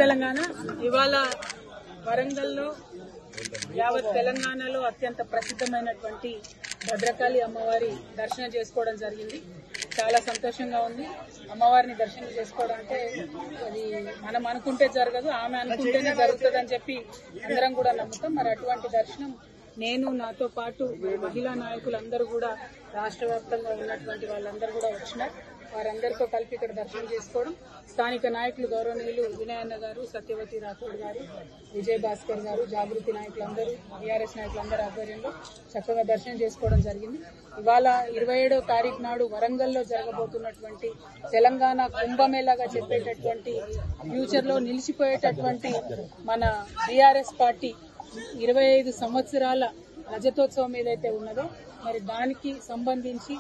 తెలంగాణ ఇవాళ వరంగల్లో యావత్ తెలంగాణలో అత్యంత ప్రసిద్ధమైనటువంటి భద్రకాళి అమ్మవారి దర్శనం చేసుకోవడం జరిగింది. చాలా సంతోషంగా ఉంది. అమ్మవారిని దర్శనం చేసుకోవడం అంటే అది మనం అనుకుంటే జరగదు, ఆమె అనుకుంటేనే జరుగుతుంది అని చెప్పి అందరం కూడా నమ్ముతాం. మరి అటువంటి దర్శనం నేను నాతో పాటు మహిళా నాయకులందరూ కూడా రాష్ట్ర వ్యాప్తంగా ఉన్నటువంటి వాళ్ళందరూ కూడా వచ్చినారు. వారందరితో కలిపి ఇక్కడ దర్శనం చేసుకోవడం, స్థానిక నాయకులు గౌరవనీయులు వినయన్న గారు, సత్యవతి రాథోడ్ గారు, విజయ్ భాస్కర్ గారు, జాగృతి నాయకులందరూ, టీఆర్ఎస్ నాయకులందరూ ఆధ్వర్యంలో చక్కగా దర్శనం చేసుకోవడం జరిగింది. ఇవాళ 27వ తారీఖు నాడు వరంగల్లో జరగబోతున్నటువంటి తెలంగాణ కుంభమేళాగా చెప్పేటటువంటి ఫ్యూచర్ లో నిలిచిపోయేటటువంటి మన టీఆర్ఎస్ పార్టీ 25 సంవత్సరాల రజతోత్సవం ఏదైతే ఉన్నదో మరి దానికి సంబంధించి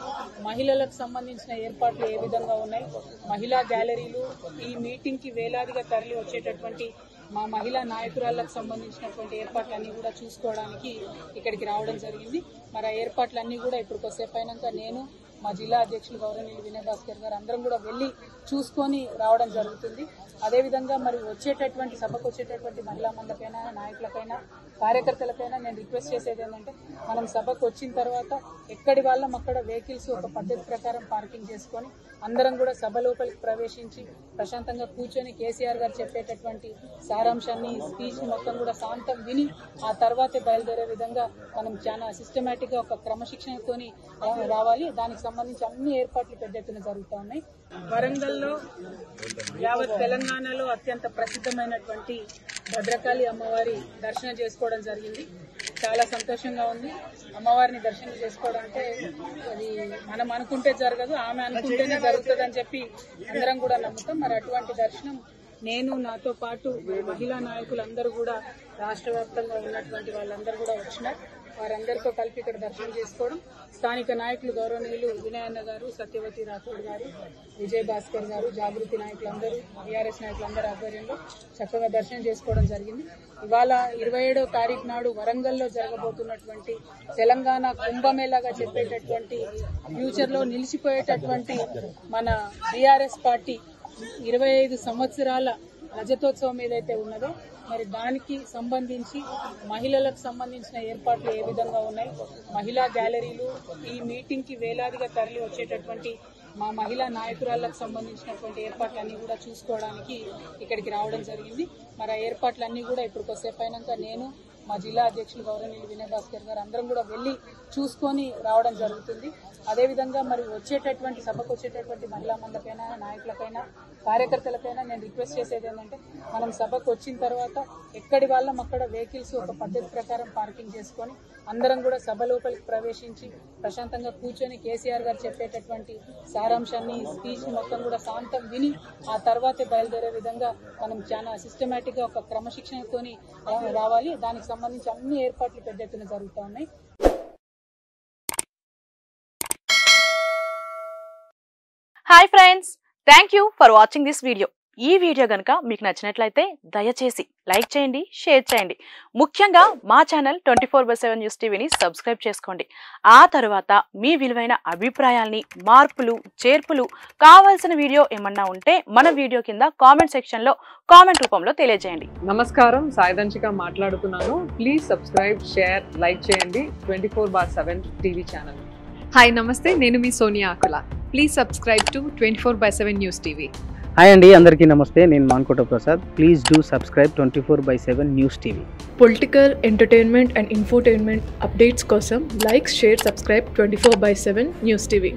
మహిళలకు సంబంధించిన ఏర్పాట్లు ఏ విధంగా ఉన్నాయి, మహిళా గ్యాలరీలు, ఈ మీటింగ్ కి వేలాదిగా తరలి వచ్చేటటువంటి మా మహిళా నాయకురాళ్లకు సంబంధించినటువంటి ఏర్పాట్లన్నీ కూడా చూసుకోవడానికి ఇక్కడికి రావడం జరిగింది. మరి ఆ ఏర్పాట్లన్నీ కూడా ఇప్పుడు కొద్దిసేపు అయినాక నేను, మా జిల్లా అధ్యక్షులు గౌరవనీయులు వినయ్ భాస్కర్ గారు అందరం కూడా వెళ్లి చూసుకొని రావడం జరుగుతుంది. అదేవిధంగా మరి వచ్చేటటువంటి సభకు వచ్చేటటువంటి మహిళా మండపైనా, నాయకులకైనా, కార్యకర్తలకైనా నేను రిక్వెస్ట్ చేసేది ఏంటంటే మనం సభకు వచ్చిన తర్వాత ఎక్కడి వాళ్ళం అక్కడ వెహికల్స్ ఒక పద్ధతి ప్రకారం పార్కింగ్ చేసుకొని అందరం కూడా సభ లోపలికి ప్రవేశించి ప్రశాంతంగా కూర్చొని కేసీఆర్ గారు చెప్పేటటువంటి సారాంశాన్ని, స్పీచ్ మొత్తం కూడా శాంతం విని ఆ తర్వాతే బయలుదేరే విధంగా మనం చాలా సిస్టమేటిక్ గా ఒక క్రమశిక్షణతోని రావాలి. దానికి సంబంధించి అన్ని ఏర్పాట్లు పెద్ద ఎత్తున జరుగుతూ ఉన్నాయి. వరంగల్లో యావత్ తెలంగాణలో అత్యంత ప్రసిద్ధమైనటువంటి భద్రకాళి అమ్మవారి దర్శనం చేసుకోవడం జరిగింది. చాలా సంతోషంగా ఉంది. అమ్మవారిని దర్శనం చేసుకోవడం అంటే అది మనం అనుకుంటే జరగదు, ఆమె అనుకుంటేనే జరుగుతుంది అని చెప్పి అందరం కూడా నమ్ముతాం. మరి అటువంటి దర్శనం నేను నాతో పాటు మహిళా నాయకులందరూ కూడా రాష్ట్ర వ్యాప్తంగా ఉన్నటువంటి వాళ్ళందరూ కూడా వచ్చినారు. వారందరితో కలిపి ఇక్కడ దర్శనం చేసుకోవడం, స్థానిక నాయకులు గౌరవనీయులు వినయన్న గారు, సత్యవతి రాథోడ్ గారు, విజయ్ భాస్కర్ గారు, జాగృతి నాయకులందరూ, టీఆర్ఎస్ నాయకులందరూ ఆధ్వర్యంలో చక్కగా దర్శనం చేసుకోవడం జరిగింది. ఇవాళ 27వ తారీఖు నాడు వరంగల్లో జరగబోతున్నటువంటి తెలంగాణ కుంభమేళాగా చెప్పేటటువంటి ఫ్యూచర్ లో నిలిచిపోయేటటువంటి మన టీఆర్ఎస్ పార్టీ 25 సంవత్సరాల రజతోత్సవం ఏదైతే ఉన్నదో మరి దానికి సంబంధించి మహిళలకు సంబంధించిన ఏర్పాట్లు ఏ విధంగా ఉన్నాయి, మహిళా గ్యాలరీలు, ఈ మీటింగ్ కి వేలాదిగా తరలి వచ్చేటటువంటి మా మహిళా నాయకురాళ్లకు సంబంధించినటువంటి ఏర్పాట్లన్నీ కూడా చూసుకోవడానికి ఇక్కడికి రావడం జరిగింది. మరి ఆ ఏర్పాట్లన్నీ కూడా ఇప్పుడు కొద్దిసేపు అయినాక నేను, మా జిల్లా అధ్యక్షులు గౌరవనీయులు వినయ్ భాస్కర్ గారు అందరం కూడా వెళ్లి చూసుకొని రావడం జరుగుతుంది. అదేవిధంగా మరి వచ్చేటటువంటి సభకు వచ్చేటటువంటి మహిళా మండపైనా, నాయకులకైనా, కార్యకర్తలకైనా నేను రిక్వెస్ట్ చేసేది ఏంటంటే మనం సభకు వచ్చిన తర్వాత ఎక్కడి వాళ్ళం అక్కడ వెహికల్స్ ఒక పద్ధతి ప్రకారం పార్కింగ్ చేసుకొని అందరం కూడా సభ లోపలికి ప్రవేశించి ప్రశాంతంగా కూర్చొని కేసీఆర్ గారు చెప్పేటటువంటి సారాంశాన్ని, స్పీచ్ మొత్తం కూడా శాంతం విని ఆ తర్వాతే బయలుదేరే విధంగా మనం చాలా సిస్టమేటిక్ గా ఒక క్రమశిక్షణతోని రావాలి. దానికి సంబంధించి అన్ని ఏర్పాట్లు పెద్ద ఎత్తున జరుగుతూ ఉన్నాయి. Hi friends, thank you for watching this video. ఈ వీడియో గనుక మీకు నచ్చినట్లయితే దయచేసి లైక్ చేయండి, షేర్ చేయండి. ముఖ్యంగా మా ఛానల్ 24/7 న్యూస్ టీవీని సబ్స్క్రైబ్ చేసుకోండి. ఆ తర్వాత మీ విలువైన అభిప్రాయాల్ని, మార్పులు, చేర్పులు, కావాల్సిన వీడియో ఏమన్నా ఉంటే మన వీడియో కింద కామెంట్ సెక్షన్ లో కామెంట్ రూపంలో తెలియజేయండి. నమస్కారం, సాయిదంచిక మాట్లాడుతున్నాను. ప్లీజ్ సబ్స్క్రైబ్, షేర్, లైక్ చేయండి 24/7 టీవీ ఛానల్. హాయ్ నమస్తే, నేను మీ Sonia Akula. Please subscribe to 24/7 news TV. Hi అండి, అందరికీ నమస్తే. నేను Mankota Prasad. Please do subscribe 24/7 news TV. Political, entertainment and infotainment updates కోసం like, share, subscribe 24/7 news TV.